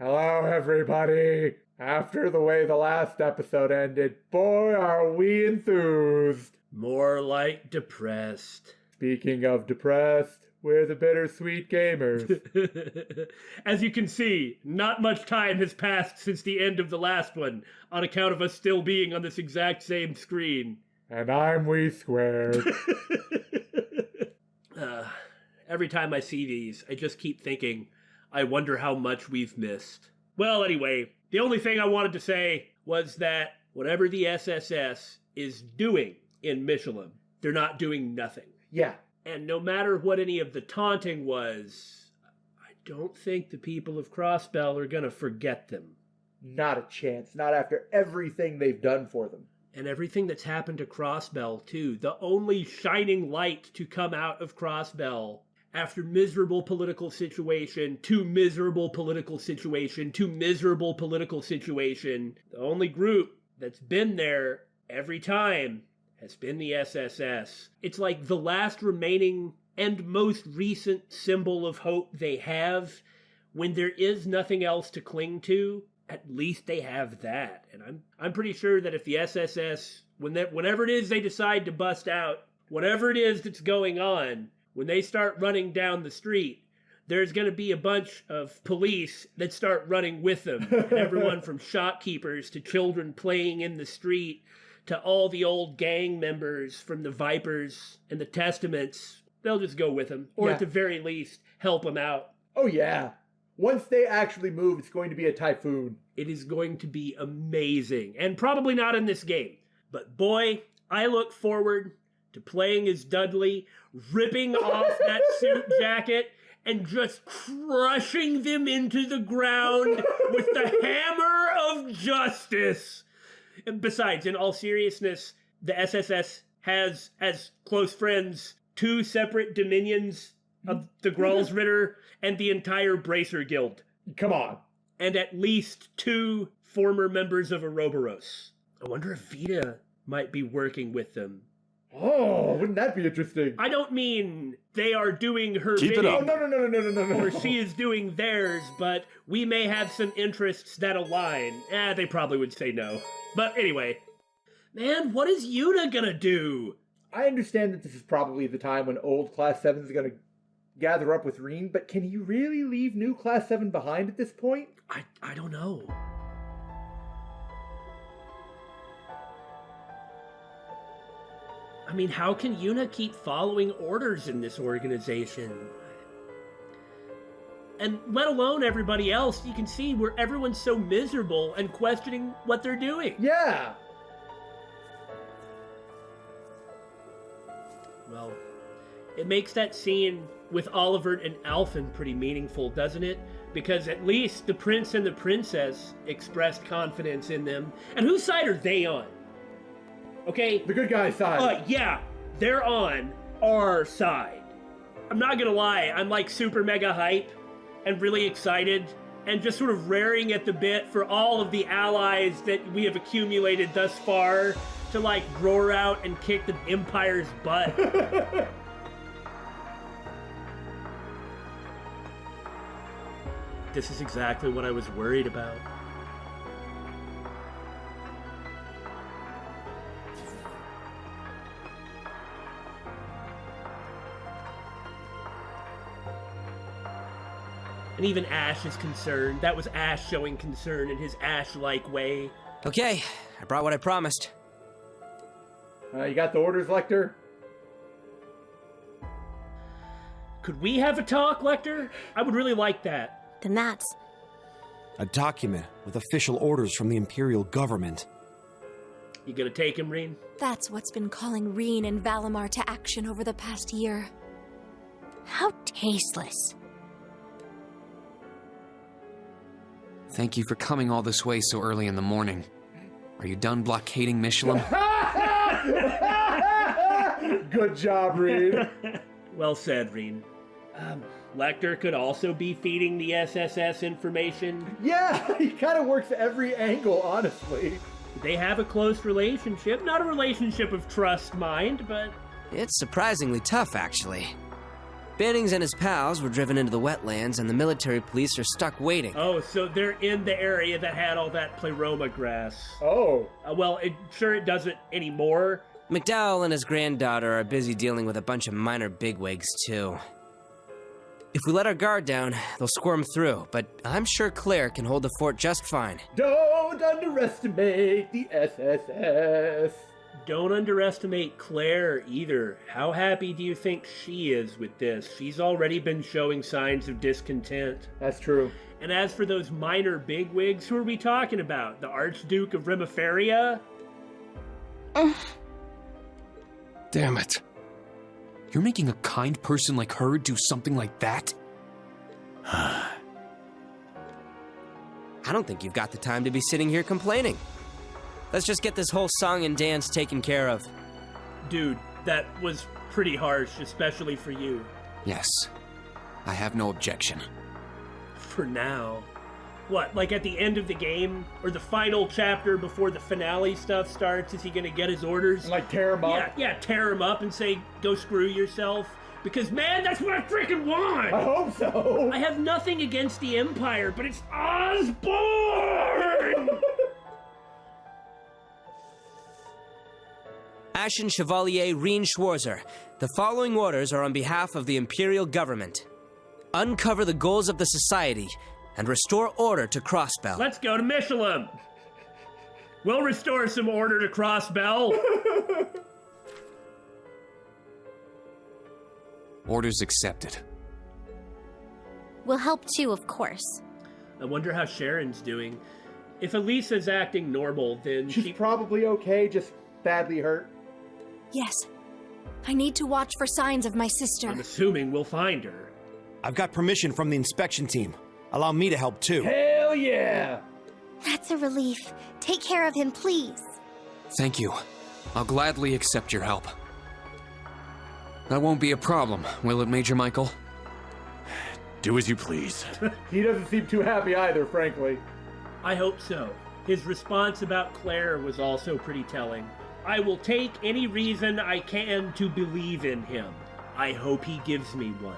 Hello, everybody. After the way the last episode ended, boy, are we enthused. More like depressed. Speaking of depressed, we're the Bittersweet Gamers. As you can see, not much time has passed since the end of the last one, on account of us still being on this exact same screen. And I'm We Squared. Every time I see these, I just keep thinking, I wonder how much we've missed. Well, anyway, the only thing I wanted to say was that whatever the SSS is doing in Michelin, they're not doing nothing. Yeah. And no matter what any of the taunting was, I don't think the people of Crossbell are going to forget them. Not a chance. Not after everything they've done for them. And everything that's happened to Crossbell, too. The only shining light to come out of Crossbell after miserable political situation, to miserable political situation, to miserable political situation. The only group that's been there every time has been the SSS. It's like the last remaining and most recent symbol of hope they have. When there is nothing else to cling to, at least they have that. And I'm pretty sure that if the SSS, whenever it is they decide to bust out, whatever it is that's going on, when they start running down the street, there's going to be a bunch of police that start running with them. And everyone from shopkeepers to children playing in the street to all the old gang members from the Vipers and the Testaments, they'll just go with them. Or at the very least, help them out. Oh, yeah. Once they actually move, it's going to be a typhoon. It is going to be amazing. And probably not in this game. But boy, I look forward to playing as Dudley, ripping off that suit jacket, and just crushing them into the ground with the hammer of justice. And besides, in all seriousness, the SSS has, as close friends, 2 separate dominions of the Gralsritter and the entire Bracer Guild. Come on. And at least 2 former members of Ouroboros. I wonder if Vita might be working with them. Oh, wouldn't that be interesting? I don't mean they are doing her Keep bidding. it up. Oh, no. Or she is doing theirs, but we may have some interests that align. They probably would say no. But anyway. Man, what is Juna gonna do? I understand that this is probably the time when old Class 7 is going to gather up with Rean, but can you really leave new Class 7 behind at this point? I don't know. I mean, how can Juna keep following orders in this organization? And let alone everybody else, you can see where everyone's so miserable and questioning what they're doing. Yeah. Well, it makes that scene with Oliver and Alphen pretty meaningful, doesn't it? Because at least the prince and the princess expressed confidence in them. And whose side are they on? Okay? The good guy's side. Yeah, they're on our side. I'm not gonna lie, I'm like super mega hype and really excited and just sort of raring at the bit for all of the allies that we have accumulated thus far to like roar out and kick the Empire's butt. This is exactly what I was worried about. And even Ash is concerned. That was Ash showing concern in his Ash-like way. Okay, I brought what I promised. You got the orders, Lecter? Could we have a talk, Lecter? I would really like that. Then that's... A document with official orders from the Imperial government. You gonna take him, Rean? That's what's been calling Rean and Valimar to action over the past year. How tasteless. Thank you for coming all this way so early in the morning. Are you done blockading Michelin? Good job, Rean. Well said, Rean. Lecter could also be feeding the SSS information. Yeah, he kind of works every angle, honestly. They have a close relationship. Not a relationship of trust, mind, but... It's surprisingly tough, actually. Bannings and his pals were driven into the wetlands, and the military police are stuck waiting. Oh, so they're in the area that had all that pleroma grass. Oh. Well, sure it doesn't anymore. McDowell and his granddaughter are busy dealing with a bunch of minor bigwigs, too. If we let our guard down, they'll squirm through, but I'm sure Claire can hold the fort just fine. Don't underestimate the SSS. Don't underestimate Claire either. How happy do you think she is with this? She's already been showing signs of discontent. That's true. And as for those minor bigwigs, who are we talking about? The Archduke of Remiferia? Damn it. You're making a kind person like her do something like that? I don't think you've got the time to be sitting here complaining. Let's just get this whole song and dance taken care of. Dude, that was pretty harsh, especially for you. Yes. I have no objection. For now. What, like at the end of the game? Or the final chapter before the finale stuff starts? Is he gonna get his orders? And, like, tear him up? Yeah, tear him up and say, go screw yourself. Because, man, that's what I freaking want! I hope so! I have nothing against the Empire, but it's Osborne! Ashen Chevalier Rean Schwarzer, the following orders are on behalf of the Imperial Government. Uncover the goals of the Society and restore order to Crossbell. Let's go to Michelin! We'll restore some order to Crossbell. Orders accepted. We'll help too, of course. I wonder how Sharon's doing. If Elisa's acting normal, then She's probably okay, just badly hurt. Yes. I need to watch for signs of my sister. I'm assuming we'll find her. I've got permission from the inspection team. Allow me to help too. Hell yeah! That's a relief. Take care of him, please. Thank you. I'll gladly accept your help. That won't be a problem, will it, Major Michael? Do as you please. He doesn't seem too happy either, frankly. I hope so. His response about Claire was also pretty telling. I will take any reason I can to believe in him. I hope he gives me one.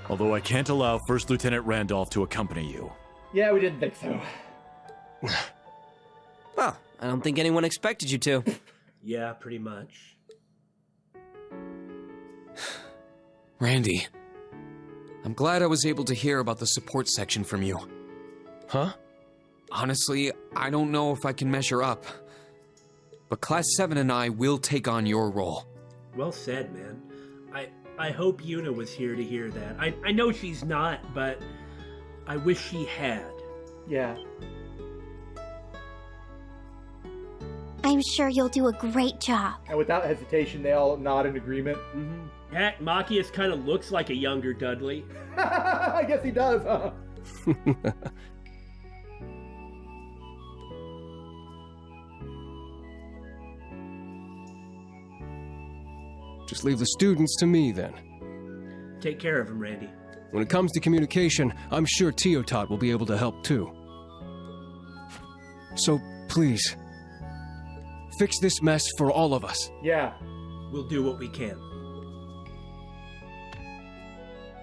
Although I can't allow First Lieutenant Randolph to accompany you. Yeah, we didn't think so. Well, I don't think anyone expected you to. Yeah, pretty much. Randy, I'm glad I was able to hear about the support section from you. Huh? Honestly, I don't know if I can measure up. But Class 7 and I will take on your role. Well said, man. I hope Juna was here to hear that. I know she's not, but I wish she had. Yeah. I'm sure you'll do a great job. And without hesitation, they all nod in agreement. Mm-hmm. Heck, Machias kind of looks like a younger Dudley. I guess he does, huh? Just leave the students to me, then. Take care of him, Randy. When it comes to communication, I'm sure Teotot will be able to help, too. So, please, fix this mess for all of us. Yeah. We'll do what we can.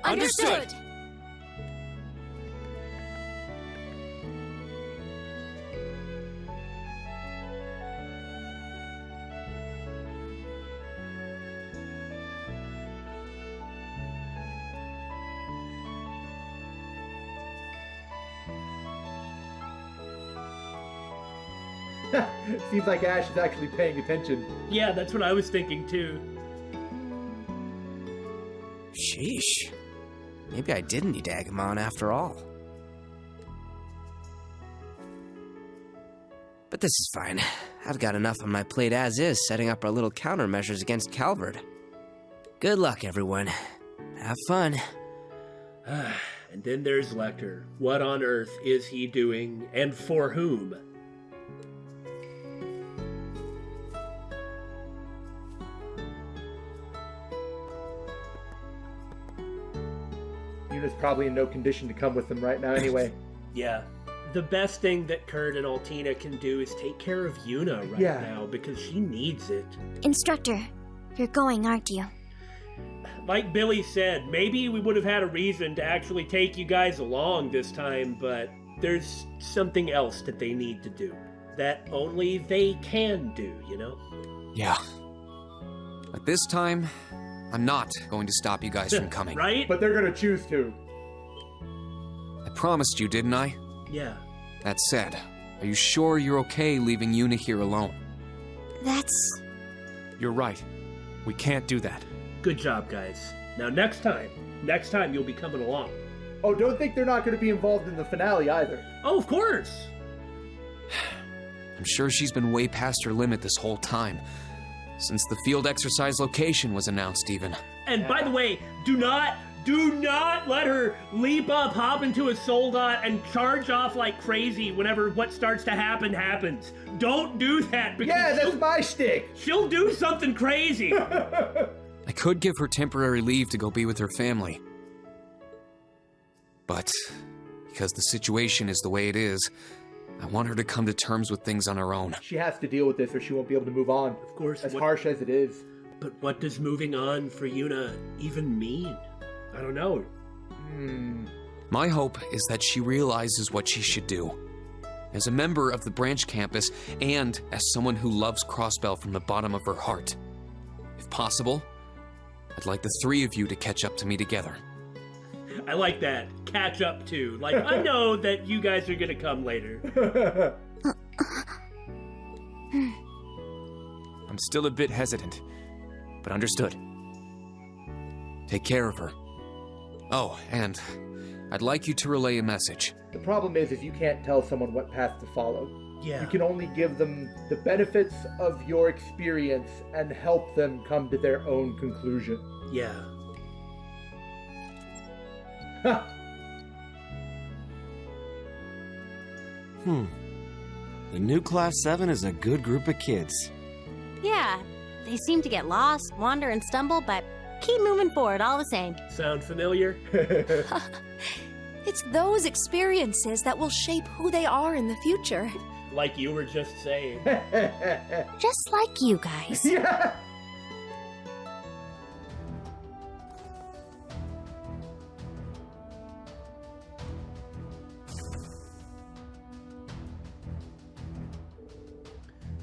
Understood! Seems like Ash is actually paying attention. Yeah, that's what I was thinking too. Sheesh. Maybe I didn't need to egg him on after all. But this is fine. I've got enough on my plate as is, setting up our little countermeasures against Calvert. Good luck, everyone. Have fun. And then there's Lecter. What on earth is he doing, and for whom? Yuna's probably in no condition to come with them right now anyway. Yeah. The best thing that Kurt and Altina can do is take care of Yuna right now, because she needs it. Instructor, You're going, aren't you? Like Billy said, maybe we would have had a reason to actually take you guys along this time, but there's something else that they need to do. That only they can do, you know? Yeah. But this time, I'm not going to stop you guys from coming. Right? But they're gonna choose to. I promised you, didn't I? Yeah. That said, are you sure you're okay leaving Yuna here alone? That's... You're right. We can't do that. Good job, guys. Now next time you'll be coming along. Oh, don't think they're not gonna be involved in the finale either. Oh, of course! I'm sure she's been way past her limit this whole time. Since the field exercise location was announced, even. And by the way, do not let her leap up, hop into a Soldat, and charge off like crazy whenever what starts to happen happens. Don't do that, because Yeah, that's my shtick! she'll do something crazy. I could give her temporary leave to go be with her family. But, because the situation is the way it is, I want her to come to terms with things on her own. She has to deal with this or she won't be able to move on. Of course. As harsh as it is. But what does moving on for Yuna even mean? I don't know. My hope is that she realizes what she should do. As a member of the branch campus, and as someone who loves Crossbell from the bottom of her heart. If possible, I'd like the three of you to catch up to me together. I like that. Catch up to. Like, I know that you guys are gonna come later. I'm still a bit hesitant, but understood. Take care of her. Oh, and I'd like you to relay a message. The problem is you can't tell someone what path to follow. Yeah. You can only give them the benefits of your experience and help them come to their own conclusion. Yeah. The new Class 7 is a good group of kids. Yeah, they seem to get lost, wander, and stumble, but keep moving forward all the same. Sound familiar? It's those experiences that will shape who they are in the future. Like you were just saying. Just like you guys. Yeah.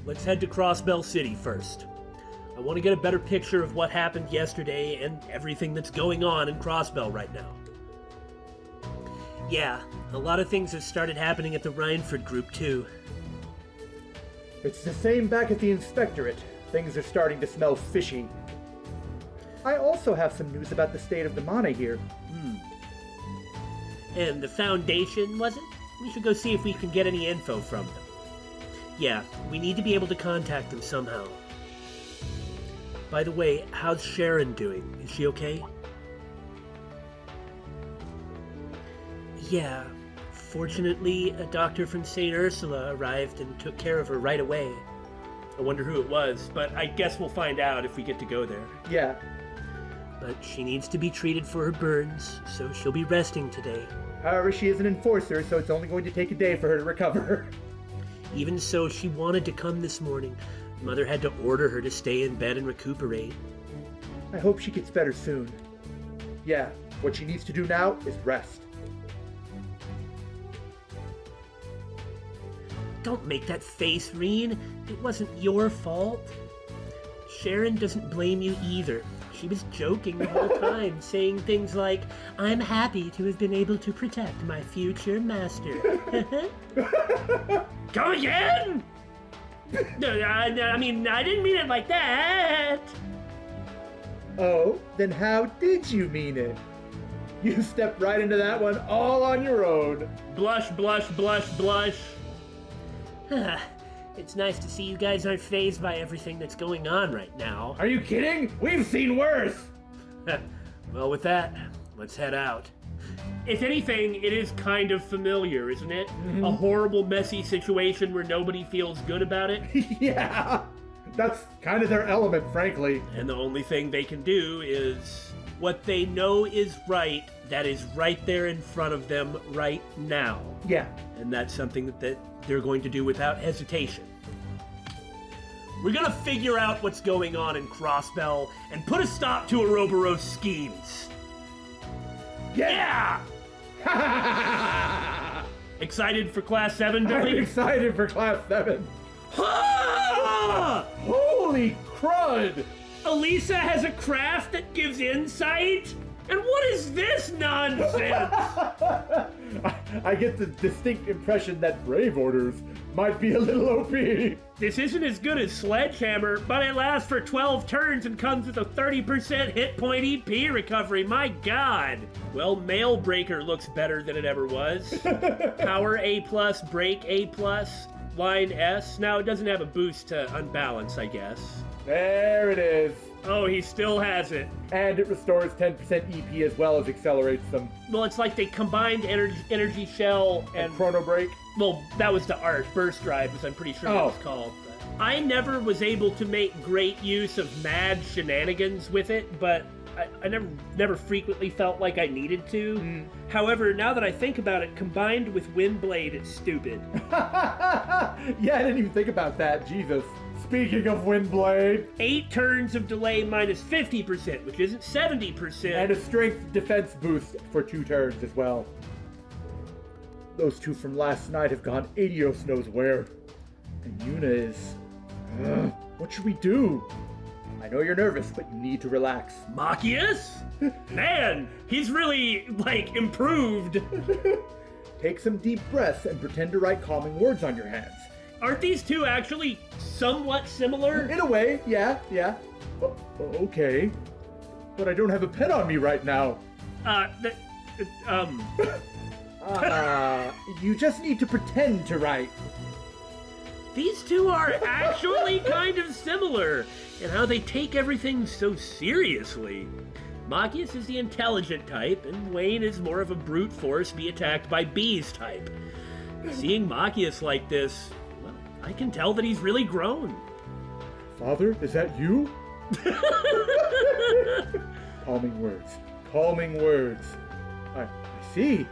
Let's head to Crossbell City first. I want to get a better picture of what happened yesterday and everything that's going on in Crossbell right now. Yeah, a lot of things have started happening at the Rhineford group too. It's the same back at the Inspectorate. Things are starting to smell fishy. I also have some news about the state of the mana here. And the Foundation, was it? We should go see if we can get any info from them. Yeah, we need to be able to contact them somehow. By the way, how's Sharon doing? Is she okay? Yeah, fortunately, a doctor from St. Ursula arrived and took care of her right away. I wonder who it was, but I guess we'll find out if we get to go there. Yeah. But she needs to be treated for her burns, so she'll be resting today. However, she is an enforcer, so it's only going to take a day for her to recover. Even so, she wanted to come this morning. Mother had to order her to stay in bed and recuperate. I hope she gets better soon. Yeah, what she needs to do now is rest. Don't make that face, Rean. It wasn't your fault. Sharon doesn't blame you either. She was joking the whole time, saying things like, "I'm happy to have been able to protect my future master." Come again? No, I mean, I didn't mean it like that. Oh, then how did you mean it? You stepped right into that one all on your own. Blush, blush, blush, blush. It's nice to see you guys aren't fazed by everything that's going on right now. Are you kidding? We've seen worse! Well, with that, let's head out. If anything, it is kind of familiar, isn't it? Mm-hmm. A horrible, messy situation where nobody feels good about it. Yeah! That's kind of their element, frankly. And the only thing they can do is what they know is right, that is right there in front of them right now. Yeah. And that's something that they're going to do without hesitation. We're gonna figure out what's going on in Crossbell and put a stop to Ouroboros' schemes. Yeah! Excited for Class 7, Billy? I'm excited for Class 7. Ah! Holy crud! Elisa has a craft that gives insight? And what is this nonsense? I get the distinct impression that Brave Orders might be a little OP. This isn't as good as Sledgehammer, but it lasts for 12 turns and comes with a 30% hit point EP recovery. My god! Well, Mail Breaker looks better than it ever was. Power A+, Break A+, Line S. Now, it doesn't have a boost to Unbalance, I guess. There it is. Oh, he still has it. And it restores 10% EP as well as accelerates them. Well, it's like they combined Energy Shell and Chrono Break. Well, that was the art. Burst Drive, as I'm pretty sure what it's called. I never was able to make great use of mad shenanigans with it, but I never frequently felt like I needed to. However, now that I think about it, combined with Windblade, it's stupid. Yeah, I didn't even think about that. Jesus. Speaking of Windblade. 8 turns of delay minus 50%, which isn't 70%. And a strength defense boost for 2 turns as well. Those two from last night have gone Adios knows where. And Juna is... what should we do? I know you're nervous, but you need to relax. Machias? Man, he's really, improved. Take some deep breaths and pretend to write calming words on your hands. Aren't these two actually somewhat similar? In a way, yeah. Okay. But I don't have a pen on me right now. You just need to pretend to write. These two are actually kind of similar in how they take everything so seriously. Machias is the intelligent type, and Wayne is more of a brute force be attacked by bees type. Seeing Machias like this, well, I can tell that he's really grown. Father, is that you? Calming words. Calming words. I see.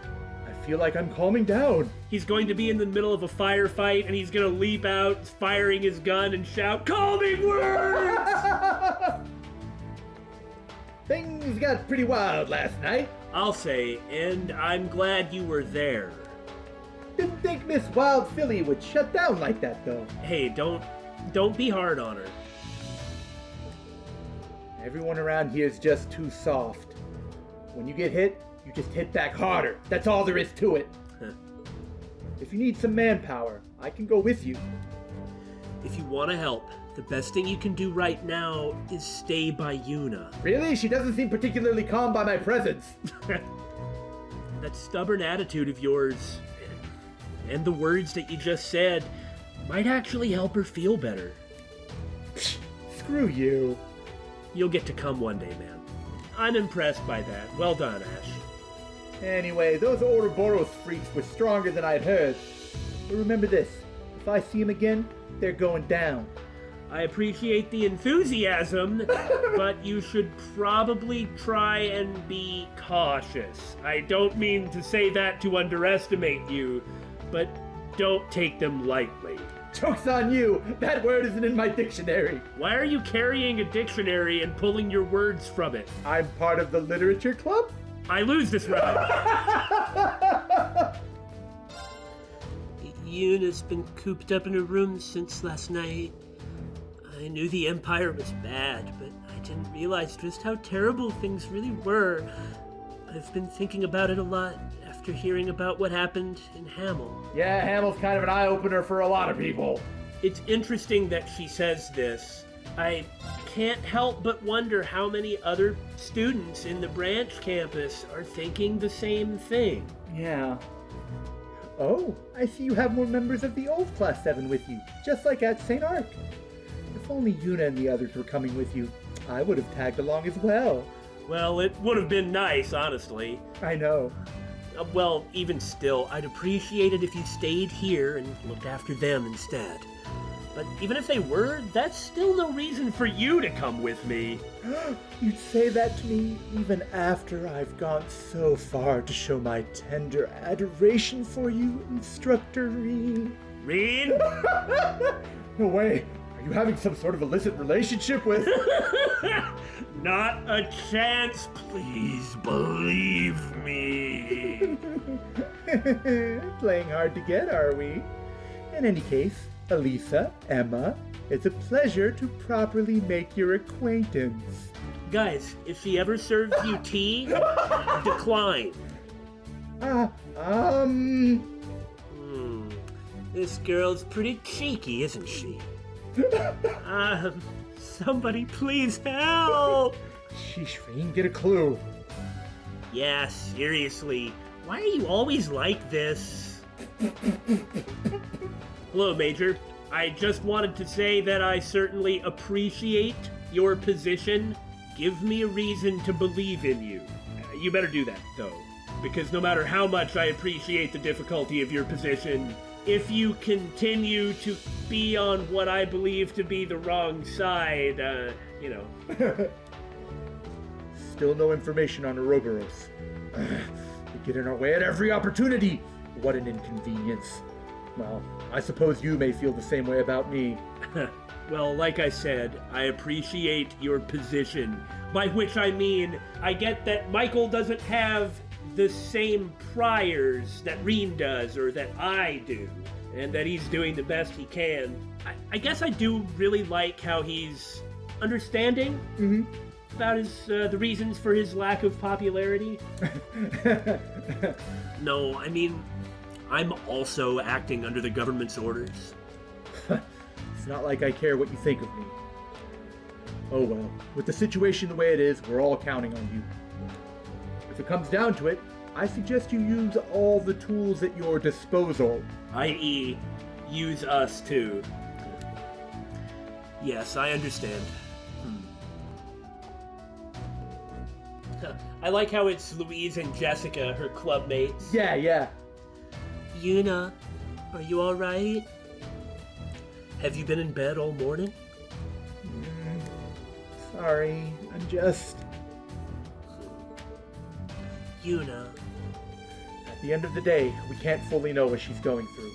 I feel like I'm calming down. He's going to be in the middle of a firefight, and he's going to leap out, firing his gun, and shout, "Calming words!" Things got pretty wild last night. I'll say, and I'm glad you were there. Didn't think Miss Wild Philly would shut down like that, though. Hey, don't be hard on her. Everyone around here is just too soft. When you get hit, you just hit back harder. That's all there is to it. If you need some manpower, I can go with you. If you want to help, the best thing you can do right now is stay by Juna. Really? She doesn't seem particularly calm by my presence. That stubborn attitude of yours, and the words that you just said, might actually help her feel better. Screw you. You'll get to come one day, man. I'm impressed by that. Well done, Ash. Anyway, those Ouroboros freaks were stronger than I'd heard. But remember this, if I see them again, they're going down. I appreciate the enthusiasm, but you should probably try and be cautious. I don't mean to say that to underestimate you, but don't take them lightly. Joke's on you! That word isn't in my dictionary. Why are you carrying a dictionary and pulling your words from it? I'm part of the literature club? I lose this round. Yuna's been cooped up in her room since last night. I knew the Empire was bad, but I didn't realize just how terrible things really were. I've been thinking about it a lot after hearing about what happened in Hamel. Yeah, Hamel's kind of an eye-opener for a lot of people. It's interesting that she says this. I can't help but wonder how many other students in the branch campus are thinking the same thing. Yeah. Oh, I see you have more members of the old Class 7 with you, just like at St. Arc. If only Juna and the others were coming with you, I would have tagged along as well. Well, it would have been nice, honestly. I know. Well, even still, I'd appreciate it if you stayed here and looked after them instead. But even if they were, that's still no reason for you to come with me. You'd say that to me even after I've gone so far to show my tender adoration for you, Instructor Rean. Rean? No way. Are you having some sort of illicit relationship with... Not a chance, please believe me. Playing hard to get, are we? In any case, Elisa, Emma, it's a pleasure to properly make your acquaintance. Guys, if she ever serves you tea, decline. This girl's pretty cheeky, isn't she? Somebody please help! Sheesh, Rean, get a clue. Yeah, seriously. Why are you always like this? Hello, Major. I just wanted to say that I certainly appreciate your position. Give me a reason to believe in you. You better do that, though. Because no matter how much I appreciate the difficulty of your position, if you continue to be on what I believe to be the wrong side, you know. Still no information on Ouroboros. We get in our way at every opportunity. What an inconvenience. Well, I suppose you may feel the same way about me. Well, like I said, I appreciate your position. By which I mean, I get that Michael doesn't have the same priors that Rean does or that I do, and that he's doing the best he can. I guess I do really like how he's understanding about his the reasons for his lack of popularity. No, I mean, I'm also acting under the government's orders. It's not like I care what you think of me. Oh well, with the situation the way it is, we're all counting on you. If it comes down to it, I suggest you use all the tools at your disposal. I.e., use us too. Yes, I understand. I like how it's Louise and Jessica, her club mates. Yeah. Juna, are you alright? Have you been in bed all morning? Sorry, I'm just... Juna. At the end of the day, we can't fully know what she's going through.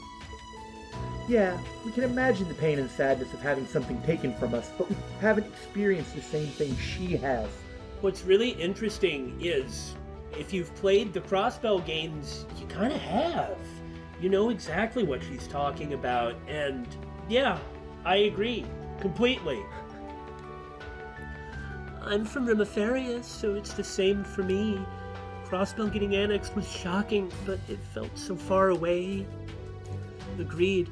Yeah, we can imagine the pain and sadness of having something taken from us, but we haven't experienced the same thing she has. What's really interesting is, if you've played the Crossbell games, you kind of have. You know exactly what she's talking about, and yeah, I agree, completely. I'm from Rimafarius, so it's the same for me. Crossbell getting annexed was shocking, but it felt so far away. Agreed,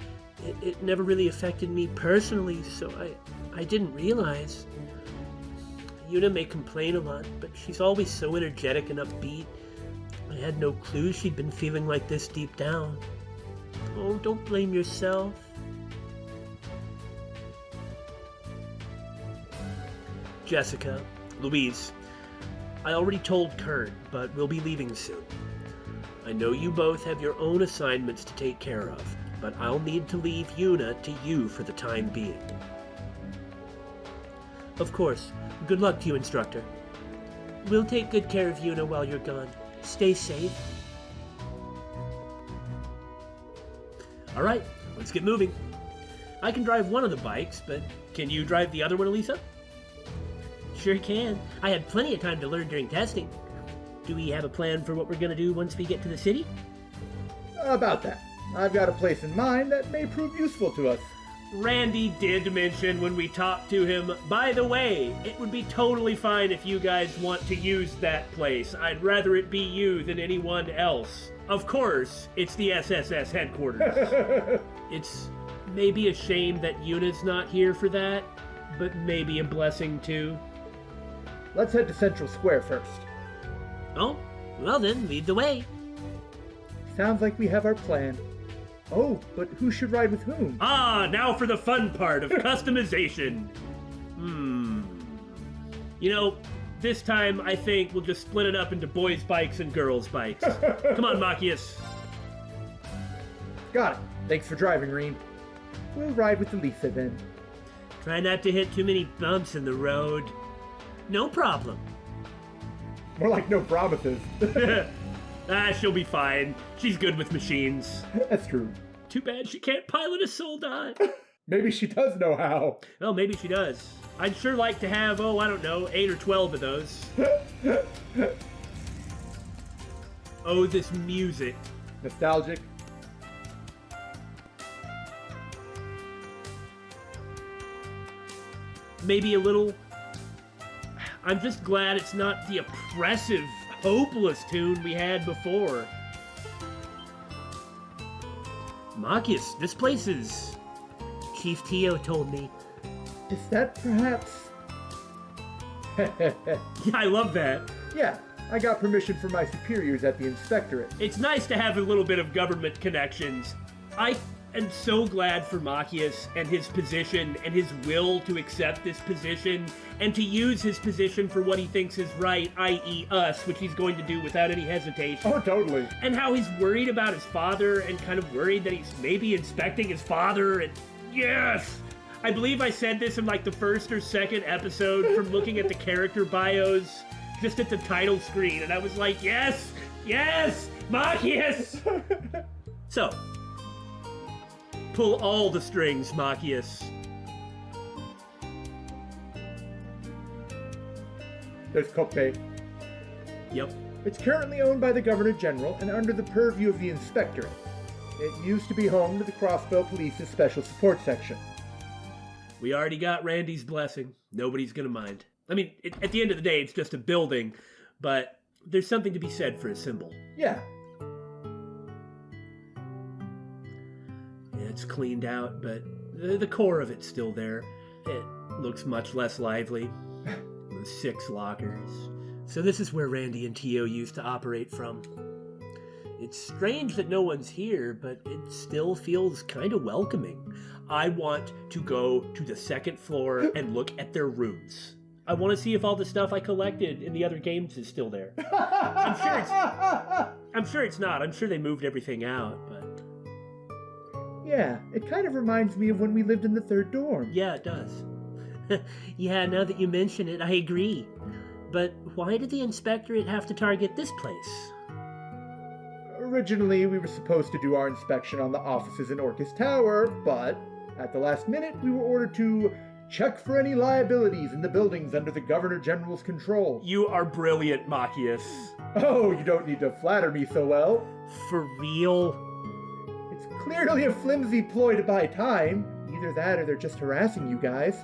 it never really affected me personally, so I didn't realize. Juna may complain a lot, but she's always so energetic and upbeat. I had no clue she'd been feeling like this deep down. Oh, don't blame yourself. Jessica, Louise, I already told Kurt, but we'll be leaving soon. I know you both have your own assignments to take care of, but I'll need to leave Juna to you for the time being. Of course. Good luck to you, Instructor. We'll take good care of Juna while you're gone. Stay safe. Alright, let's get moving. I can drive one of the bikes, but can you drive the other one, Elisa? Sure can. I had plenty of time to learn during testing. Do we have a plan for what we're gonna do once we get to the city? About that. I've got a place in mind that may prove useful to us. Randy did mention when we talked to him, by the way, it would be totally fine if you guys want to use that place. I'd rather it be you than anyone else. Of course, it's the SSS headquarters. It's maybe a shame that Yuna's not here for that, but maybe a blessing too. Let's head to Central Square first. Oh, well then, lead the way. Sounds like we have our plan. Oh, but who should ride with whom? Ah, now for the fun part of customization. You know, this time I think we'll just split it up into boys' bikes and girls' bikes. Come on, Machias. Got it. Thanks for driving, Rean. We'll ride with Elisa then. Try not to hit too many bumps in the road. No problem. More like no promises. She'll be fine. She's good with machines. That's true. Too bad she can't pilot a Soldat. Maybe she does know how. Oh, maybe she does. I'd sure like to have, oh, I don't know, 8 or 12 of those. Oh, this music. Nostalgic. Maybe a little. I'm just glad it's not the oppressive, hopeless tune we had before. Marcus, this place is... Chief Tio told me. Is that perhaps... I love that. Yeah, I got permission from my superiors at the Inspectorate. It's nice to have a little bit of government connections. I am so glad for Machias and his position and his will to accept this position and to use his position for what he thinks is right, i.e. us, which he's going to do without any hesitation. Oh, totally. And how he's worried about his father and kind of worried that he's maybe inspecting his father and... Yes! I believe I said this in like the first or second episode from looking at the character bios just at the title screen, and I was like, yes! Yes! Machias! So, pull all the strings, Machias. There's Coppe. Yep. It's currently owned by the Governor General and under the purview of the Inspectorate. It used to be home to the Crossbell Police's Special Support Section. We already got Randy's blessing. Nobody's gonna mind. I mean, at the end of the day, it's just a building, but there's something to be said for a symbol. Yeah. Yeah, it's cleaned out, but the core of it's still there. It looks much less lively. With 6 lockers. So this is where Randy and Tio used to operate from. It's strange that no one's here, but it still feels kind of welcoming. I want to go to the 2nd floor and look at their rooms. I want to see if all the stuff I collected in the other games is still there. I'm sure it's not. I'm sure they moved everything out, but... Yeah, it kind of reminds me of when we lived in the 3rd dorm. Yeah, it does. Yeah, now that you mention it, I agree. But why did the Inspectorate have to target this place? Originally, we were supposed to do our inspection on the offices in Orchis Tower, but at the last minute, we were ordered to check for any liabilities in the buildings under the Governor General's control. You are brilliant, Machias. Oh, you don't need to flatter me so well. For real? It's clearly a flimsy ploy to buy time. Either that or they're just harassing you guys.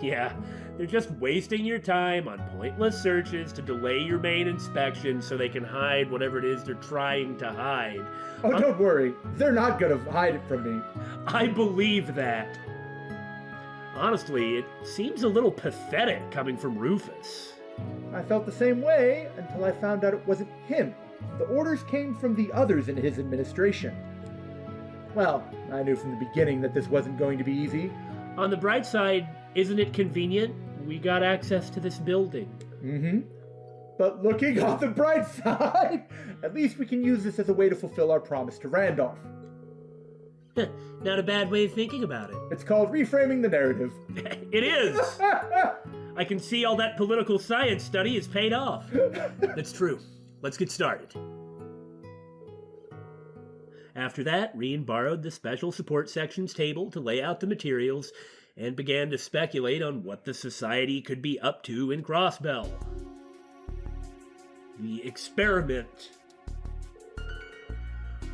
Yeah, they're just wasting your time on pointless searches to delay your main inspection so they can hide whatever it is they're trying to hide. Oh, don't worry. They're not gonna hide it from me. I believe that. Honestly, it seems a little pathetic coming from Rufus. I felt the same way until I found out it wasn't him. The orders came from the others in his administration. Well, I knew from the beginning that this wasn't going to be easy. On the bright side, isn't it convenient? We got access to this building. Mm-hmm. But looking on the bright side, at least we can use this as a way to fulfill our promise to Randolph. Not a bad way of thinking about it. It's called reframing the narrative. It is! I can see all that political science study has paid off. That's true. Let's get started. After that, Rean borrowed the Special Support Section's table to lay out the materials and began to speculate on what the Society could be up to in Crossbell. The experiment.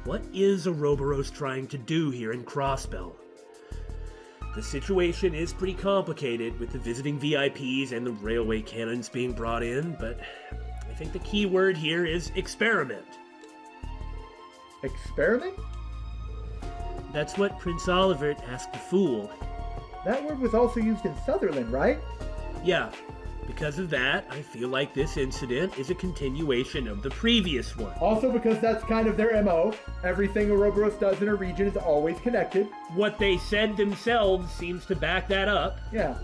What is Ouroboros trying to do here in Crossbell? The situation is pretty complicated with the visiting VIPs and the railway cannons being brought in, but I think the key word here is experiment. Experiment? That's what Prince Olivert asked the fool. That word was also used in Sutherland, right? Yeah. Because of that, I feel like this incident is a continuation of the previous one. Also because that's kind of their MO. Everything Ouroboros does in a region is always connected. What they said themselves seems to back that up. Yeah.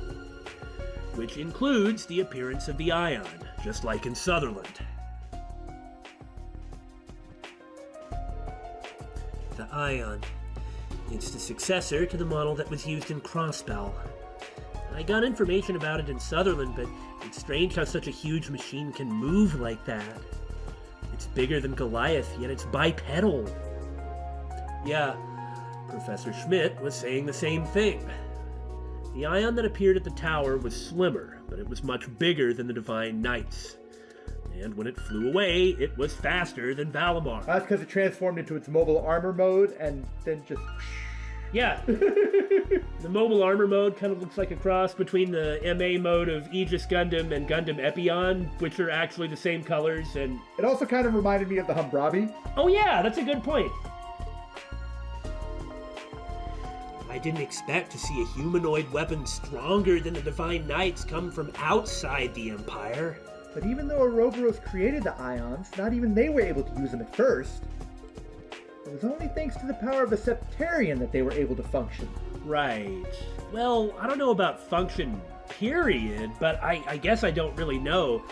Which includes the appearance of the Eion, just like in Sutherland. The Eion. It's the successor to the model that was used in Crossbell. I got information about it in Sutherland, but it's strange how such a huge machine can move like that. It's bigger than Goliath, yet it's bipedal. Yeah, Professor Schmidt was saying the same thing. The Eion that appeared at the tower was slimmer, but it was much bigger than the Divine Knights. And when it flew away, it was faster than Valimar. That's because it transformed into its mobile armor mode and then just... Yeah. The mobile armor mode kind of looks like a cross between the MA mode of Aegis Gundam and Gundam Eion, which are actually the same colors, and... It also kind of reminded me of the Humbrabi. Oh yeah, that's a good point. I didn't expect to see a humanoid weapon stronger than the Divine Knights come from outside the Empire. But even though Ouroboros created the Ions, not even they were able to use them at first. It was only thanks to the power of the Septarian that they were able to function. Right. Well, I don't know about function, period, but I guess I don't really know.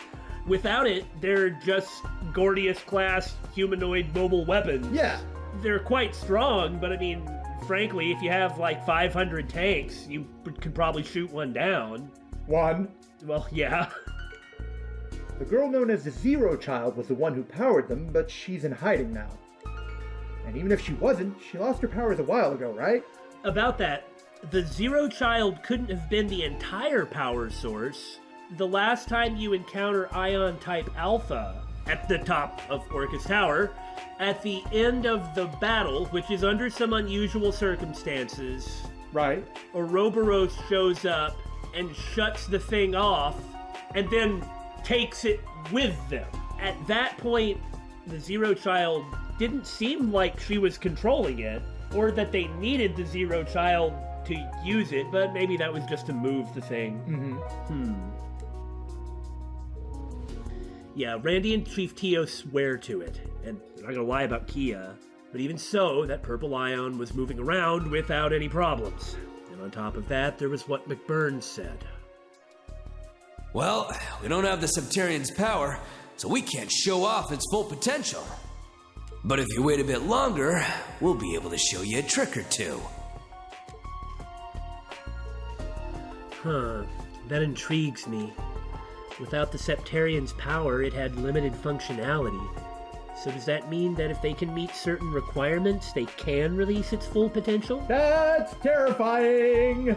Without it, they're just Gordius-class humanoid mobile weapons. Yeah. They're quite strong, but I mean, frankly, if you have like 500 tanks, you can probably shoot one down. One. Well, yeah. The girl known as the Zero Child was the one who powered them, but she's in hiding now. And even if she wasn't, she lost her powers a while ago, right? About that, the Zero Child couldn't have been the entire power source. The last time you encounter Eion Type Alpha at the top of Orchis Tower, at the end of the battle, which is under some unusual circumstances, right, Ouroboros shows up and shuts the thing off, and then takes it with them. At that point, the Zero Child didn't seem like she was controlling it, or that they needed the Zero Child to use it, but maybe that was just to move the thing. Yeah, Randy and Chief Tio swear to it, and I'm not gonna lie about Kia, but even so, that purple Eion was moving around without any problems. And on top of that, there was what McBurn said. Well, we don't have the Septarian's power, so we can't show off its full potential. But if you wait a bit longer, we'll be able to show you a trick or two. Huh, that intrigues me. Without the Septarian's power, it had limited functionality. So does that mean that if they can meet certain requirements, they can release its full potential? That's terrifying!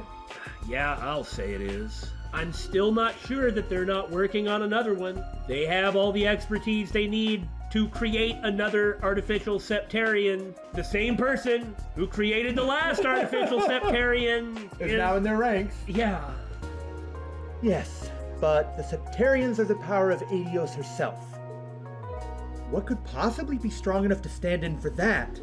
Yeah, I'll say it is. I'm still not sure that they're not working on another one. They have all the expertise they need to create another artificial Septarian. The same person who created the last artificial Septarian is now in their ranks. Yeah. Yes, but the Septarians are the power of Eios herself. What could possibly be strong enough to stand in for that?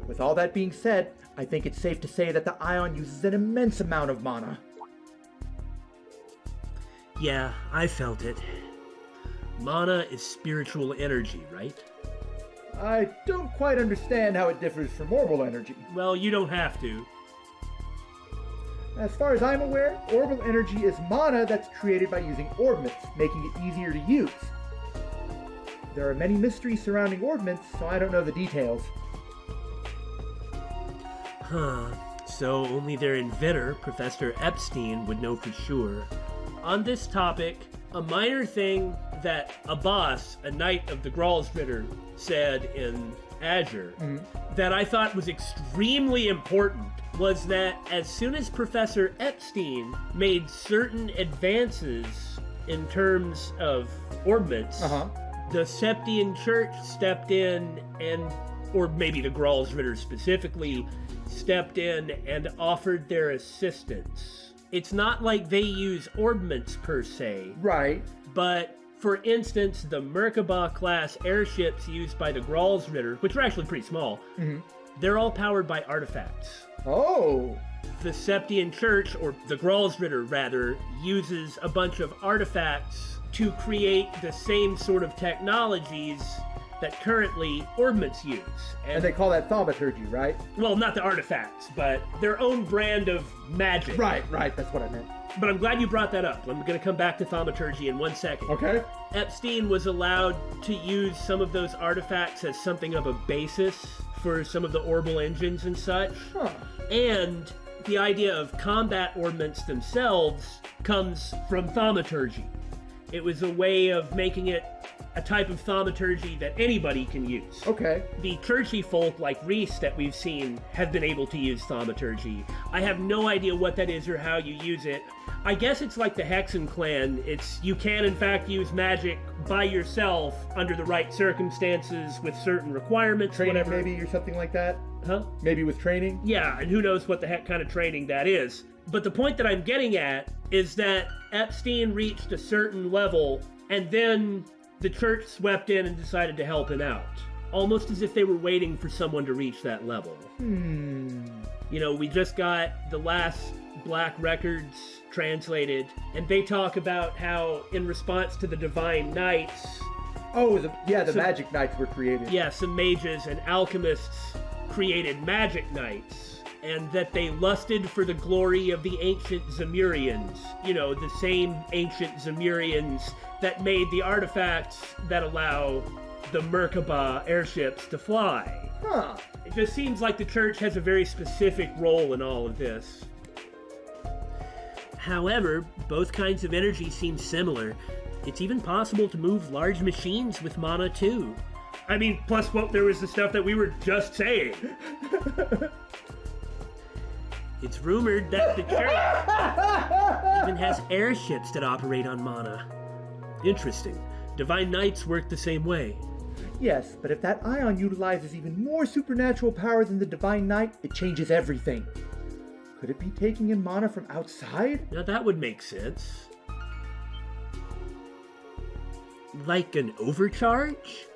With all that being said, I think it's safe to say that the Eion uses an immense amount of mana. Yeah, I felt it. Mana is spiritual energy, right? I don't quite understand how it differs from orbital energy. Well, you don't have to. As far as I'm aware, orbital energy is mana that's created by using orbments, making it easier to use. There are many mysteries surrounding orbments, so I don't know the details. Huh. So only their inventor, Professor Epstein, would know for sure. On this topic, a minor thing that a boss, a knight of the Gralsritter, said in Azure that I thought was extremely important was that as soon as Professor Epstein made certain advances in terms of orbments, the Septian Church stepped in and, or maybe the Gralsritter specifically, stepped in and offered their assistance. It's not like they use orbments per se. Right. But, for instance, the Merkabah-class airships used by the Gralsritter, which are actually pretty small, they're all powered by artifacts. Oh! The Septian Church, or the Gralsritter rather, uses a bunch of artifacts to create the same sort of technologies that currently orbments use. And they call that thaumaturgy, right? Well, not the artifacts, but their own brand of magic. Right, that's what I meant. But I'm glad you brought that up. I'm going to come back to thaumaturgy in 1 second. Okay. Epstein was allowed to use some of those artifacts as something of a basis for some of the orbital engines and such. And the idea of combat orbments themselves comes from thaumaturgy. It was a way of making it a type of thaumaturgy that anybody can use. Okay. The churchy folk like Reese that we've seen have been able to use thaumaturgy. I have no idea what that is or how you use it. I guess it's like the Hexen clan. You can in fact use magic by yourself under the right circumstances with certain requirements. Training whatever. maybe or something like that? Huh? Maybe with training? Yeah, and who knows what the heck kind of training that is. But the point that I'm getting at is that Epstein reached a certain level, and then the church swept in and decided to help him out. Almost as if they were waiting for someone to reach that level. You know, we just got the last Black Records translated, and they talk about how, in response to the Divine Knights... Oh, the Magic Knights were created. Yeah, some mages and alchemists created Magic Knights, and that they lusted for the glory of the ancient Zemurians. You know, the same ancient Zemurians that made the artifacts that allow the Merkaba airships to fly. Huh. It just seems like the church has a very specific role in all of this. However, both kinds of energy seem similar. It's even possible to move large machines with mana too. I mean, plus there was the stuff that we were just saying. It's rumored that the church even has airships that operate on mana. Interesting. Divine Knights work the same way. Yes, but if that Eion utilizes even more supernatural power than the Divine Knight, it changes everything. Could it be taking in mana from outside? Now that would make sense. Like an overcharge?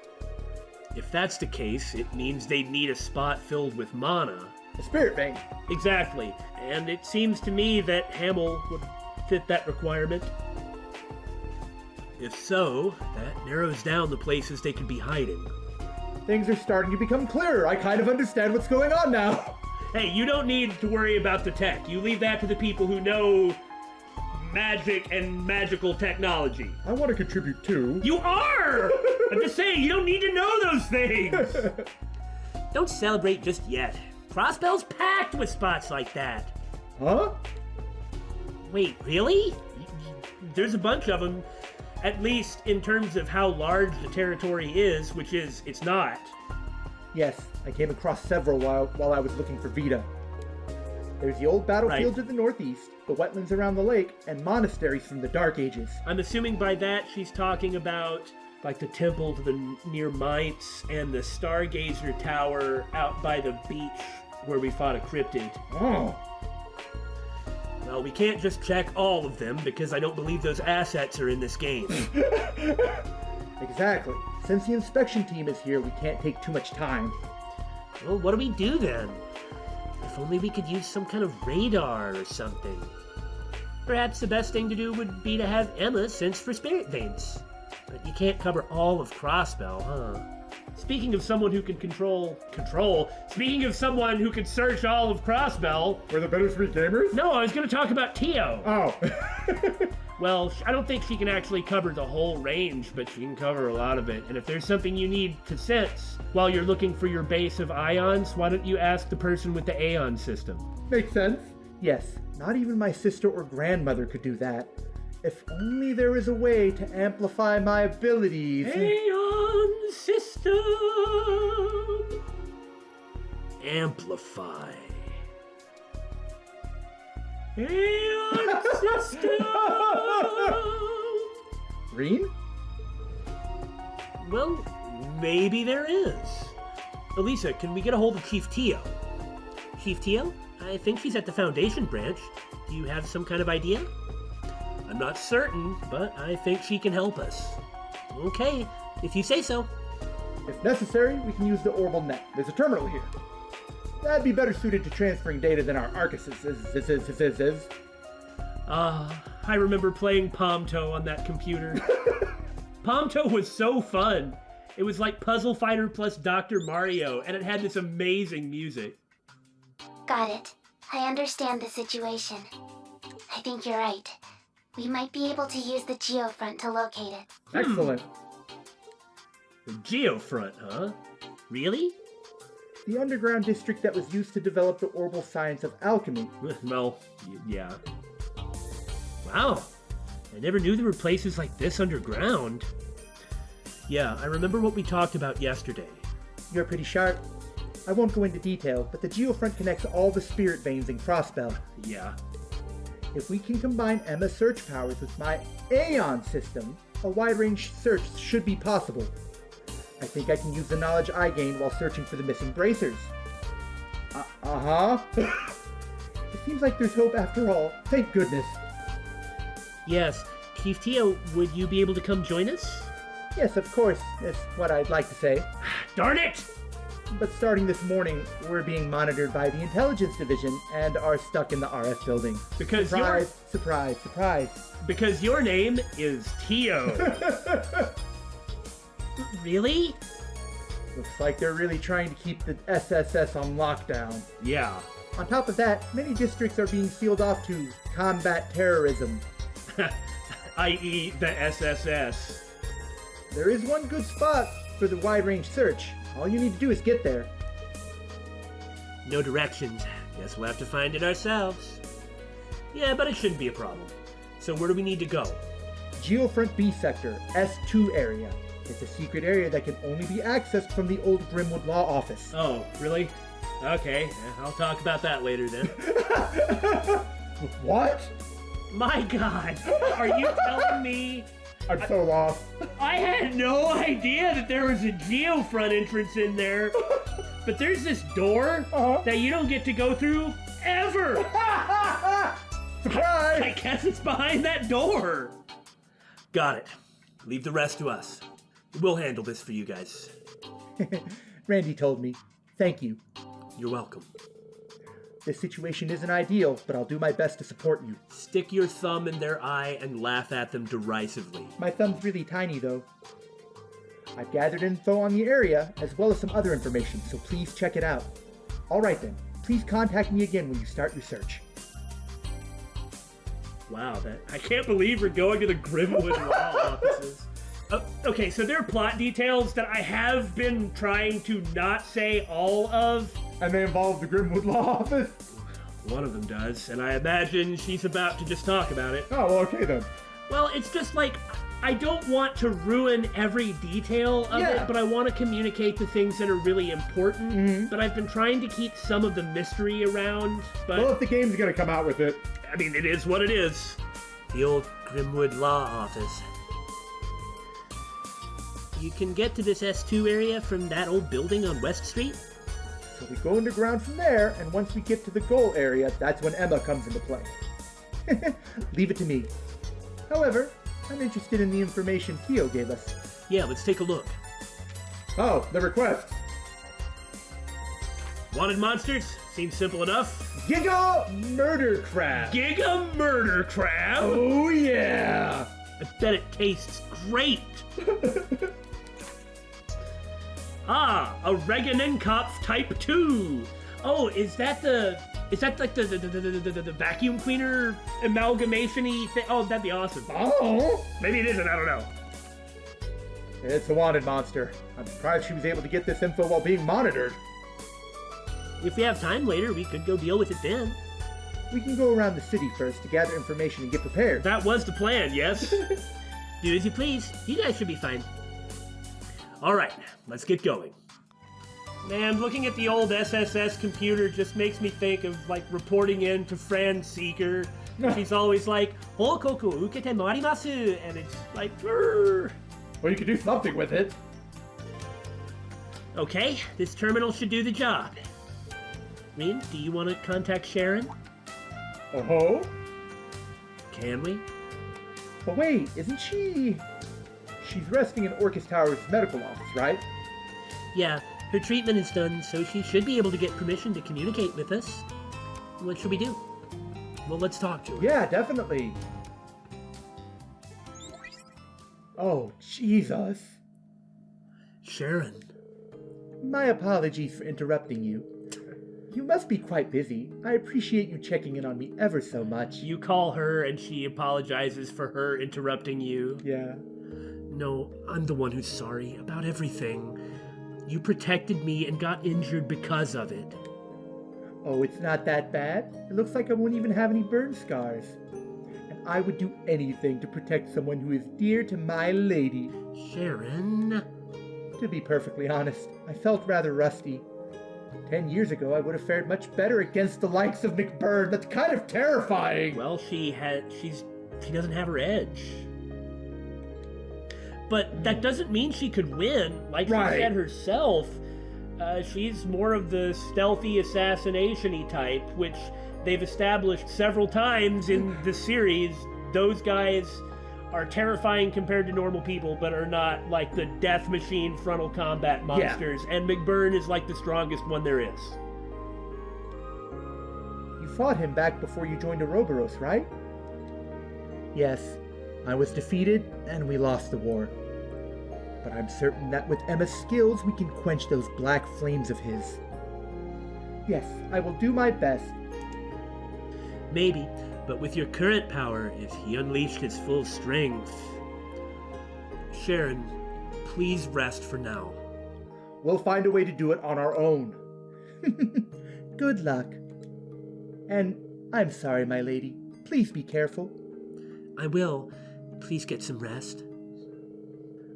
If that's the case, it means they'd need a spot filled with mana. A spirit vein. Exactly. And it seems to me that Hamel would fit that requirement. If so, that narrows down the places they could be hiding. Things are starting to become clearer. I kind of understand what's going on now. Hey, you don't need to worry about the tech. You leave that to the people who know magic and magical technology. I want to contribute too. You are! I'm just saying, you don't need to know those things! Don't celebrate just yet. Crossbell's packed with spots like that. Huh? Wait, really? There's a bunch of them. At least in terms of how large the territory is, which is, it's not. Yes, I came across several while I was looking for Vita. There's the old battlefield to the northeast, the wetlands around the lake, and monasteries from the Dark Ages. I'm assuming by that she's talking about, like, the temple to the near Mainz and the Stargazer Tower out by the beach where we fought a cryptid. Oh. Well, we can't just check all of them because I don't believe those assets are in this game. Exactly. Since the inspection team is here, we can't take too much time. Well, what do we do then? If only we could use some kind of radar or something. Perhaps the best thing to do would be to have Emma sense for spirit veins. But you can't cover all of Crossbell, huh? Speaking of someone who can speaking of someone who could search all of Crossbell... We're the Bittersweet Gamers? No, I was going to talk about Tio. Oh. Well, I don't think she can actually cover the whole range, but she can cover a lot of it. And if there's something you need to sense while you're looking for your base of ions, why don't you ask the person with the Eion system? Makes sense. Yes, not even my sister or grandmother could do that. If only there was a way to amplify my abilities. Eion system! Amplify. Eion system! Rean? Well, maybe there is. Elisa, can we get a hold of Chief Tio? Chief Tio? I think she's at the Foundation branch. Do you have some kind of idea? I'm not certain, but I think she can help us. Okay, if you say so. If necessary, we can use the Orbital Net. There's a terminal here. That'd be better suited to transferring data than our Arcus is. I remember playing Pomto on that computer. Pomto was so fun. It was like Puzzle Fighter plus Dr. Mario, and it had this amazing music. Got it. I understand the situation. I think you're right. We might be able to use the Geo Front to locate it. Excellent. The Geo Front, huh? Really? The underground district that was used to develop the orbital science of alchemy. Well, yeah. Wow. I never knew there were places like this underground. Yeah, I remember what we talked about yesterday. You're pretty sharp. I won't go into detail, but the Geo Front connects all the spirit veins in Crossbell. Yeah. If we can combine Emma's search powers with my Eion system, a wide-range search should be possible. I think I can use the knowledge I gained while searching for the missing bracers. Uh-huh. It seems like there's hope after all. Thank goodness. Yes. Chief Tio, would you be able to come join us? Yes, of course. That's what I'd like to say. Darn it! But starting this morning, we're being monitored by the Intelligence Division and are stuck in the RF building. Because Surprise. Because your name is Tio. Really? Looks like they're really trying to keep the SSS on lockdown. Yeah. On top of that, many districts are being sealed off to combat terrorism. I.e. the SSS. There is one good spot for the wide-range search. All you need to do is get there. No directions. Guess we'll have to find it ourselves. Yeah, but it shouldn't be a problem. So where do we need to go? Geo Front B sector, S2 area. It's a secret area that can only be accessed from the old Grimwood Law Office. Oh, really? Okay, I'll talk about that later then. What? My God, are you telling me? I'm so lost. I had no idea that there was a Geo Front entrance in there. But there's this door that you don't get to go through ever. Surprise! I guess it's behind that door. Got it. Leave the rest to us. We'll handle this for you guys. Randy told me. Thank you. You're welcome. This situation isn't ideal, but I'll do my best to support you. Stick your thumb in their eye and laugh at them derisively. My thumb's really tiny, though. I've gathered info on the area, as well as some other information, so please check it out. Alright then, please contact me again when you start your search. Wow, I can't believe we're going to the Grimwood Law offices. Okay, so there are plot details that I have been trying to not say all of. And they involve the Grimwood Law Office? One of them does, and I imagine she's about to just talk about it. Oh, well, okay then. Well, it's just like, I don't want to ruin every detail of it, but I want to communicate the things that are really important. Mm-hmm. But I've been trying to keep some of the mystery around, but... Well, if the game's gonna come out with it. I mean, it is what it is. The old Grimwood Law Office. You can get to this S2 area from that old building on West Street? So we go underground from there, and once we get to the goal area, that's when Emma comes into play. Leave it to me. However, I'm interested in the information Tio gave us. Yeah, let's take a look. Oh, the request. Wanted monsters? Seems simple enough. Giga Murder Crab! Giga Murder Crab? Oh yeah! I bet it tastes great! A Reganenkopf Type 2! Oh, is that like the vacuum cleaner amalgamation-y thing? Oh, that'd be awesome. Oh! Maybe it isn't, I don't know. It's a wanted monster. I'm surprised she was able to get this info while being monitored. If we have time later, we could go deal with it then. We can go around the city first to gather information and get prepared. That was the plan, yes? Do as you please. You guys should be fine. Alright, let's get going. Man, looking at the old SSS computer just makes me think of, like, reporting in to Fran Seeker. She's always like, Hokoku ukete marimasu, and it's like, grrr. Well, you could do something with it. Okay, this terminal should do the job. Rean, do you want to contact Sharon? Oh? Can we? But wait, isn't she... She's resting in Orchis Tower's medical office, right? Yeah, her treatment is done, so she should be able to get permission to communicate with us. What should we do? Well, let's talk to her. Yeah, definitely. Oh, Jesus. Sharon. My apologies for interrupting you. You must be quite busy. I appreciate you checking in on me ever so much. You call her and she apologizes for her interrupting you. Yeah. No, I'm the one who's sorry about everything. You protected me and got injured because of it. Oh, it's not that bad. It looks like I won't even have any burn scars. And I would do anything to protect someone who is dear to my lady. Sharon... To be perfectly honest, I felt rather rusty. 10 years ago, I would have fared much better against the likes of McBurn. That's kind of terrifying. Well, she doesn't have her edge. But that doesn't mean she could win. Like she said herself, she's more of the stealthy assassination-y type, which they've established several times in the series. Those guys are terrifying compared to normal people, but are not like the death machine frontal combat monsters. Yeah. And McBurn is like the strongest one there is. You fought him back before you joined Ouroboros, right? Yes, I was defeated and we lost the war. But I'm certain that with Emma's skills, we can quench those black flames of his. Yes, I will do my best. Maybe. But with your current power, if he unleashed his full strength... Sharon, please rest for now. We'll find a way to do it on our own. Good luck. And I'm sorry, my lady. Please be careful. I will. Please get some rest.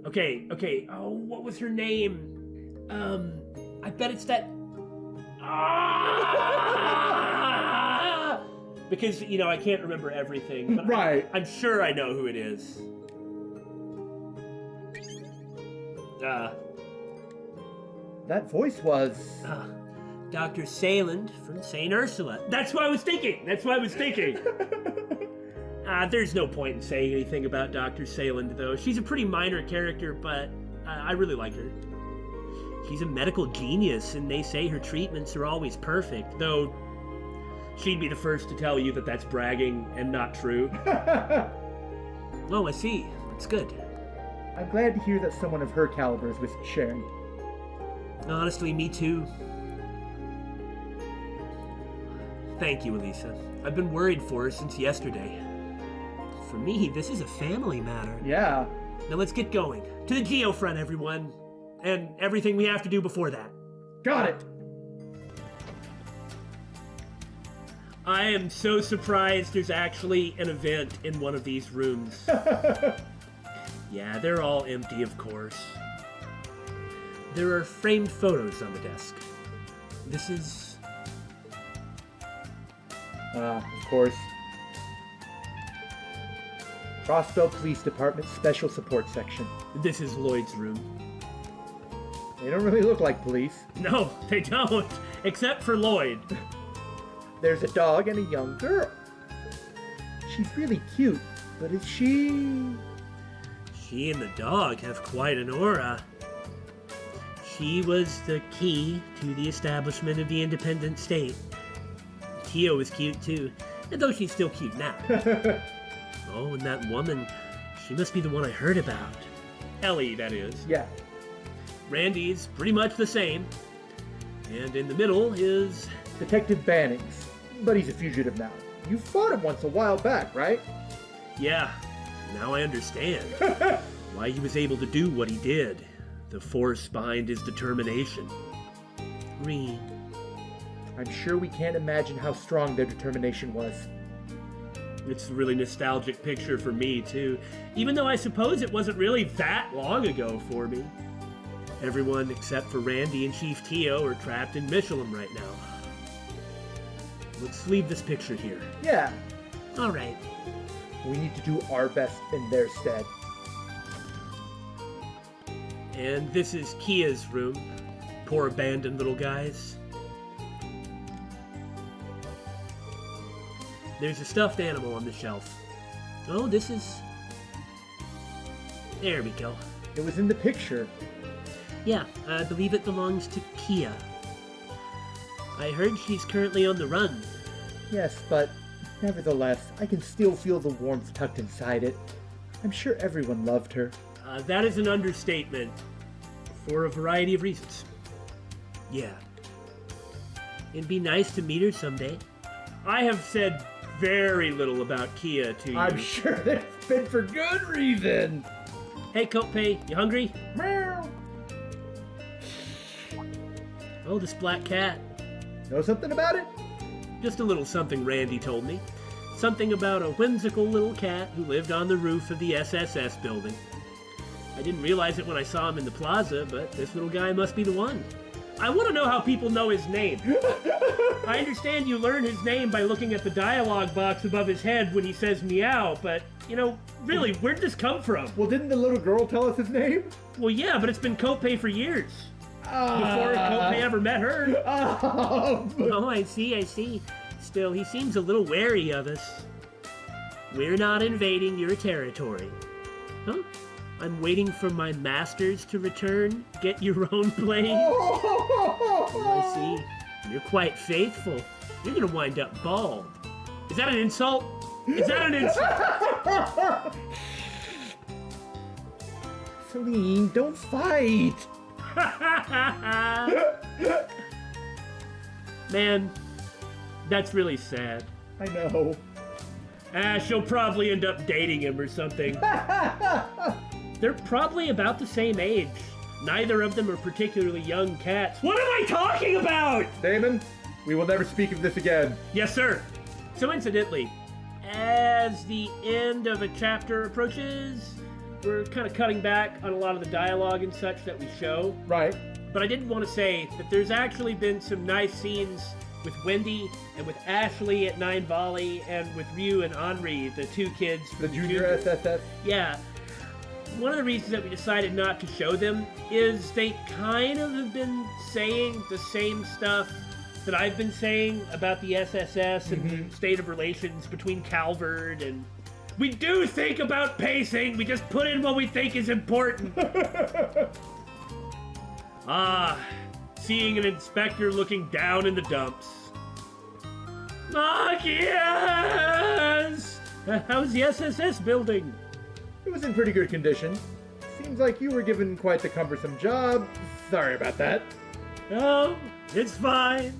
Okay. Oh, what was her name? I bet it's that... Because, I can't remember everything. But I'm sure I know who it is. That voice was... Dr. Sayland from St. Ursula. That's what I was thinking! There's no point in saying anything about Dr. Sayland, though. She's a pretty minor character, but I really like her. She's a medical genius, and they say her treatments are always perfect, though... She'd be the first to tell you that that's bragging and not true. Oh, I see. That's good. I'm glad to hear that someone of her caliber is with Sharon. Honestly, me too. Thank you, Elisa. I've been worried for her since yesterday. For me, this is a family matter. Yeah. Now let's get going. To the Geo Front, everyone. And everything we have to do before that. Got it! I am so surprised there's actually an event in one of these rooms. Yeah, they're all empty, of course. There are framed photos on the desk. This is... of course. Crossbell Police Department Special Support Section. This is Lloyd's room. They don't really look like police. No, they don't. Except for Lloyd. There's a dog and a young girl. She's really cute, but is she... She and the dog have quite an aura. She was the key to the establishment of the independent state. Tio was cute too, and though she's still cute now. Oh, and that woman, she must be the one I heard about. Ellie, that is. Yeah. Randy's pretty much the same. And in the middle is... Detective Bannings. But he's a fugitive now. You fought him once a while back, right? Yeah. Now I understand why he was able to do what he did. The force behind his determination. Rean. I'm sure we can't imagine how strong their determination was. It's a really nostalgic picture for me, too. Even though I suppose it wasn't really that long ago for me. Everyone except for Randy and Chief Tio are trapped in Michelin right now. Let's leave this picture here. Yeah. All right. We need to do our best in their stead. And this is Kia's room. Poor abandoned little guys. There's a stuffed animal on the shelf. Oh, this is... There we go. It was in the picture. Yeah, I believe it belongs to Kia. I heard she's currently on the run. Yes, but nevertheless, I can still feel the warmth tucked inside it. I'm sure everyone loved her. That is an understatement. For a variety of reasons. Yeah. It'd be nice to meet her someday. I have said very little about Kia to you. I'm sure that's been for good reason. Hey, Kope, you hungry? Meow. Oh, this black cat. Know something about it? Just a little something Randy told me. Something about a whimsical little cat who lived on the roof of the SSS building. I didn't realize it when I saw him in the plaza, but this little guy must be the one. I want to know how people know his name. I understand you learn his name by looking at the dialogue box above his head when he says meow, but, really, where'd this come from? Well, didn't the little girl tell us his name? Well, yeah, but it's been Kopei for years. Before Kopei ever met her. Oh, I see. Still, he seems a little wary of us. We're not invading your territory. Huh? I'm waiting for my masters to return. Get your own plane. Oh, I see. You're quite faithful. You're gonna wind up bald. Is that an insult? Celine, don't fight. Man, that's really sad. I know. She'll probably end up dating him or something. They're probably about the same age. Neither of them are particularly young cats. What am I talking about? Damon, we will never speak of this again. Yes, sir. So incidentally, as the end of a chapter approaches, we're kind of cutting back on a lot of the dialogue and such that we show. Right. But I did want to say that there's actually been some nice scenes with Wendy and with Ashley at Nine Volley and with Ryu and Henri, the two kids from the junior SSS. Yeah. One of the reasons that we decided not to show them is they kind of have been saying the same stuff that I've been saying about the SSS and the state of relations between Calvert and... We do think about pacing, we just put in what we think is important. Seeing an inspector looking down in the dumps. Yes! How's the SSS building? It was in pretty good condition. Seems like you were given quite the cumbersome job. Sorry about that. Oh, it's fine.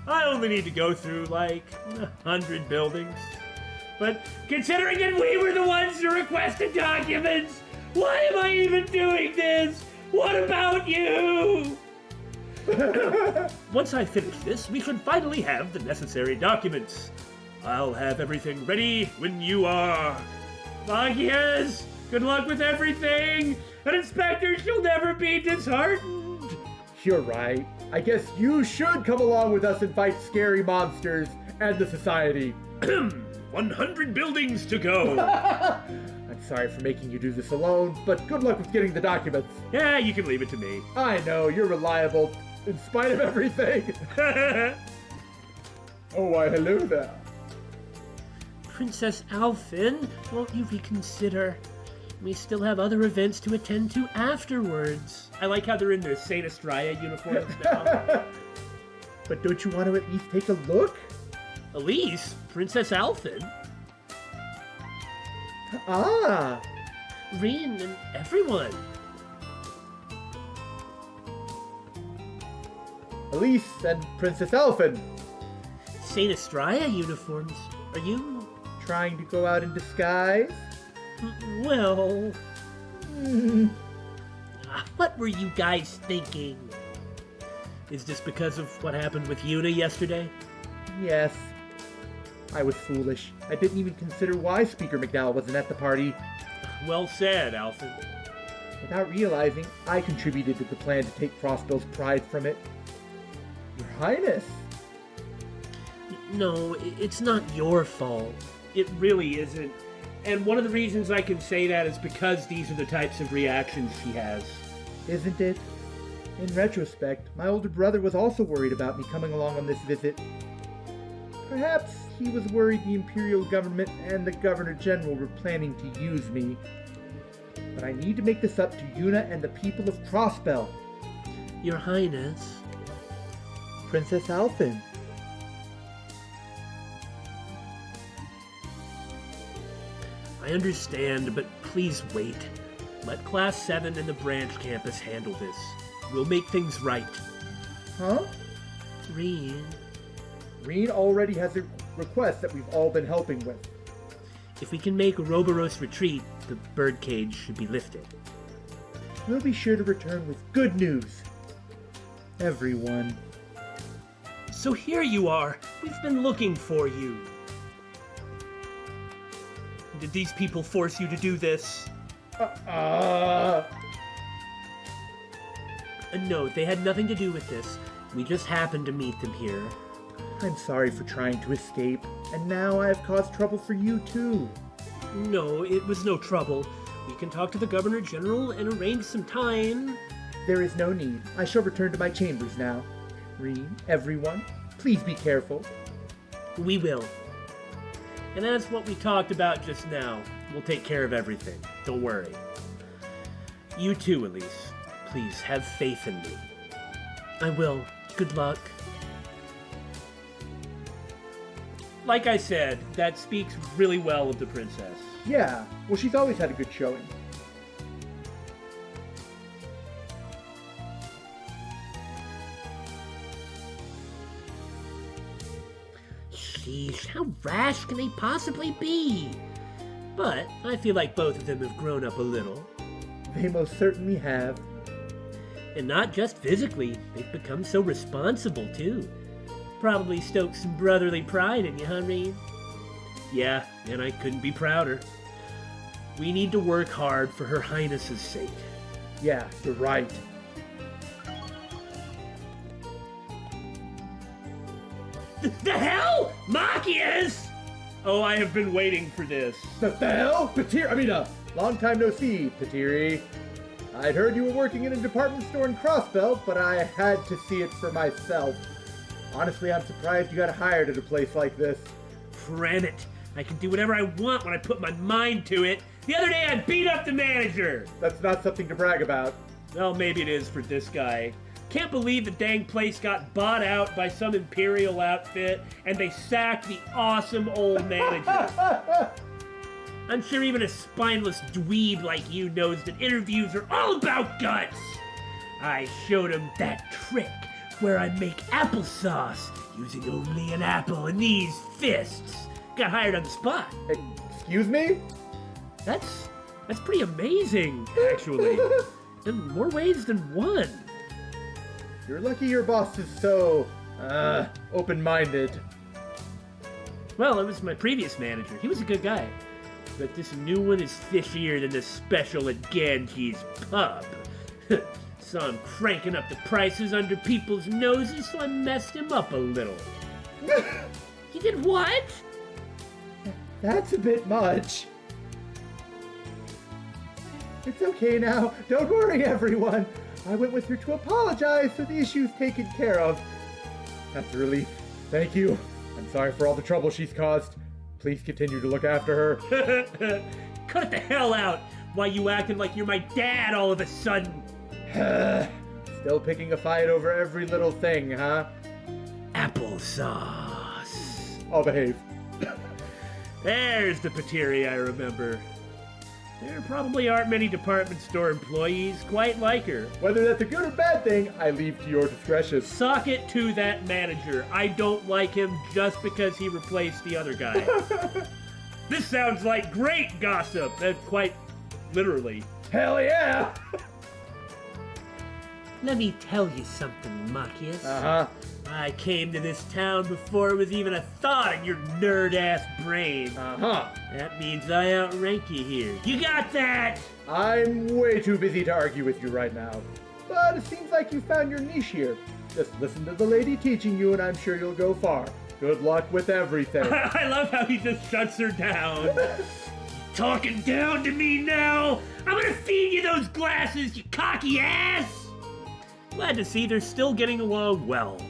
I only need to go through like 100 buildings. But considering that we were the ones who requested documents, why am I even doing this? What about you? Once I finish this, we should finally have the necessary documents. I'll have everything ready when you are. Yes! Good luck with everything! An inspector shall never be disheartened! You're right. I guess you should come along with us and fight scary monsters and the society. 100 buildings to go! I'm sorry for making you do this alone, but good luck with getting the documents. Yeah, you can leave it to me. I know, you're reliable, in spite of everything. Oh, why, hello there. Princess Alphin, won't you reconsider? We still have other events to attend to afterwards. I like how they're in their Saint Estrella uniforms now. But don't you want to at least take a look? Elise? Princess Alphin? Ah! Rean and everyone. Elise and Princess Alphin. Saint Estrella uniforms? Are you... trying to go out in disguise? Well... What were you guys thinking? Is this because of what happened with Juna yesterday? Yes. I was foolish. I didn't even consider why Speaker McDowell wasn't at the party. Well said, Alphin. Without realizing, I contributed to the plan to take Crossbell's pride from it. Your Highness! No, it's not your fault. It really isn't. And one of the reasons I can say that is because these are the types of reactions she has. Isn't it? In retrospect, my older brother was also worried about me coming along on this visit. Perhaps he was worried the Imperial government and the Governor General were planning to use me. But I need to make this up to Juna and the people of Crossbell. Your Highness. Princess Alphin. I understand, but please wait. Let Class VII and the branch campus handle this. We'll make things right. Huh? Rean. Rean already has a request that we've all been helping with. If we can make Ouroboros retreat, the birdcage should be lifted. We'll be sure to return with good news. Everyone. So here you are. We've been looking for you. Did these people force you to do this? No, they had nothing to do with this. We just happened to meet them here. I'm sorry for trying to escape, and now I have caused trouble for you too. No, it was no trouble. We can talk to the Governor General and arrange some time. There is no need. I shall return to my chambers now. Rean, everyone, please be careful. We will. And that's what we talked about just now. We'll take care of everything. Don't worry. You too, Elise. Please have faith in me. I will. Good luck. Like I said, that speaks really well of the princess. Yeah, well, she's always had a good showing. Sheesh, how rash can they possibly be? But I feel like both of them have grown up a little. They most certainly have. And not just physically, they've become so responsible, too. Probably stoked some brotherly pride in you, huh, Rean? Yeah, and I couldn't be prouder. We need to work hard for Her Highness's sake. Yeah, you're right. The hell? Machias? Oh, I have been waiting for this. The hell? Long time no see, Petiri. I'd heard you were working in a department store in Crossbell, but I had to see it for myself. Honestly, I'm surprised you got hired at a place like this. Cram it. I can do whatever I want when I put my mind to it. The other day I beat up the manager. That's not something to brag about. Well, maybe it is for this guy. Can't believe the dang place got bought out by some Imperial outfit and they sacked the awesome old manager. I'm sure even a spineless dweeb like you knows that interviews are all about guts. I showed him that trick where I make applesauce using only an apple and these fists. Got hired on the spot. Excuse me? That's pretty amazing, actually. In more ways than one. You're lucky your boss is so, open-minded. Well, it was my previous manager. He was a good guy. But this new one is fishier than the special at Ganji's pub. Saw him cranking up the prices under people's noses, so I messed him up a little. You did what? That's a bit much. It's okay now. Don't worry, everyone. I went with her to apologize, so the issue's taken care of. That's a relief. Thank you. I'm sorry for all the trouble she's caused. Please continue to look after her. Cut it the hell out! Why you acting like you're my dad all of a sudden? Still picking a fight over every little thing, huh? Applesauce. I'll behave. There's the Petiri I remember. There probably aren't many department store employees quite like her. Whether that's a good or bad thing, I leave to your discretion. Suck it to that manager. I don't like him just because he replaced the other guy. This sounds like great gossip, and quite literally. Hell yeah! Let me tell you something, Machias. Uh-huh. I came to this town before it was even a thought in your nerd-ass brain. Uh-huh. That means I outrank you here. You got that? I'm way too busy to argue with you right now. But it seems like you found your niche here. Just listen to the lady teaching you and I'm sure you'll go far. Good luck with everything. I love how he just shuts her down. Talking down to me now? I'm gonna feed you those glasses, you cocky ass! Glad to see they're still getting along well.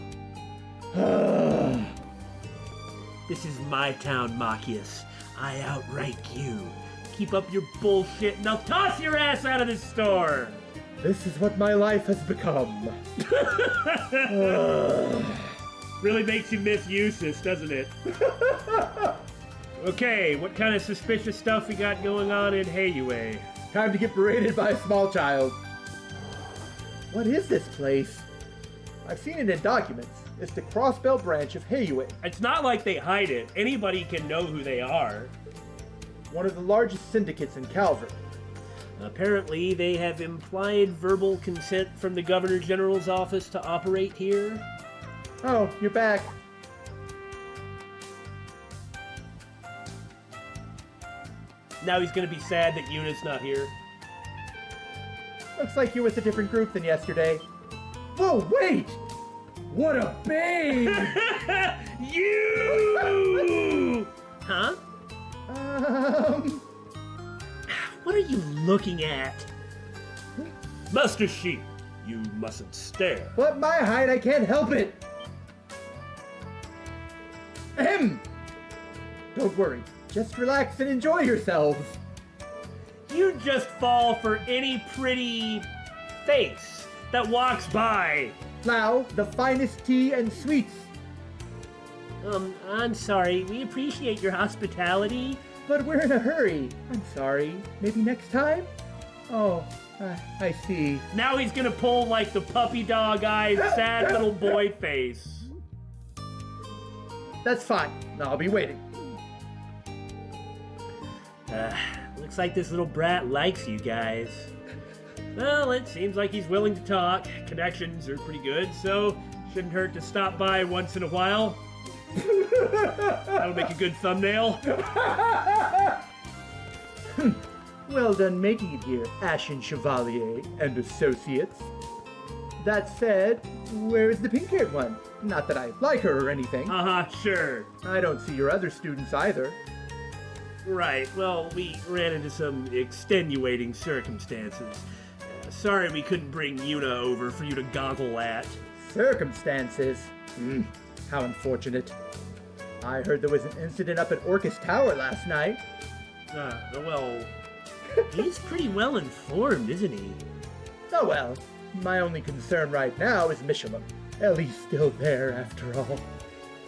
This is my town, Machias. I outrank you. Keep up your bullshit and I'll toss your ass out of this store! This is what my life has become. Really makes you miss Eustace, doesn't it? Okay, what kind of suspicious stuff we got going on in Heiue? Time to get berated by a small child. What is this place? I've seen it in documents. It's the Crossbell branch of Heiue. It's not like they hide it. Anybody can know who they are. One of the largest syndicates in Calvert. Apparently, they have implied verbal consent from the Governor General's office to operate here. Oh, you're back. Now he's gonna be sad that Yuna's not here. Looks like you're with a different group than yesterday. Whoa, wait! What a babe! You! Huh? What are you looking at? Master Sheep, you mustn't stare. What my height, I can't help it! Ahem! Don't worry, just relax and enjoy yourselves. You just fall for any pretty face that walks by. Now, the finest tea and sweets. I'm sorry. We appreciate your hospitality. But we're in a hurry. I'm sorry. Maybe next time? Oh, I see. Now he's gonna pull like the puppy dog eyes, sad little boy face. That's fine. I'll be waiting. Looks like this little brat likes you guys. Well, it seems like he's willing to talk. Connections are pretty good, so shouldn't hurt to stop by once in a while. That'll make a good thumbnail. Well done making it here, Ashen Chevalier and Associates. That said, where is the pink-haired one? Not that I like her or anything. Sure. I don't see your other students either. Right, well, we ran into some extenuating circumstances. Sorry we couldn't bring Yuna over for you to goggle at. Circumstances? How unfortunate. I heard there was an incident up at Orchis Tower last night. Well, he's pretty well informed, isn't he? Oh well, my only concern right now is Michelin. Ellie's still there after all.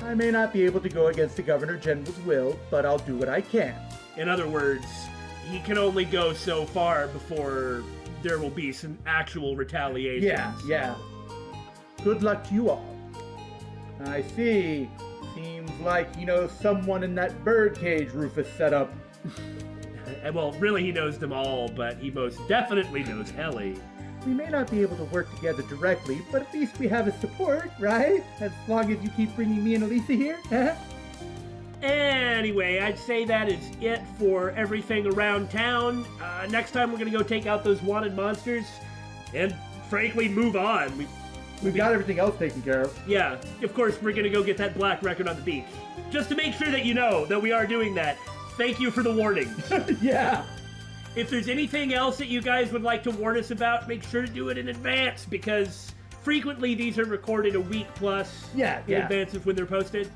I may not be able to go against the Governor General's will, but I'll do what I can. In other words, he can only go so far before there will be some actual retaliation. Yeah. Good luck to you all. I see. Seems like he knows someone in that birdcage Rufus set up. Well, really he knows them all, but he most definitely knows Ellie. We may not be able to work together directly, but at least we have his support, right? As long as you keep bringing me and Elisa here, huh? Anyway, I'd say that is it for everything around town. Next time we're gonna go take out those wanted monsters, and frankly, move on. We've got everything else taken care of. Yeah, of course we're gonna go get that black record on the beach. Just to make sure that you know that we are doing that. Thank you for the warnings. Yeah. If there's anything else that you guys would like to warn us about, make sure to do it in advance, because frequently these are recorded a week plus in advance of when they're posted.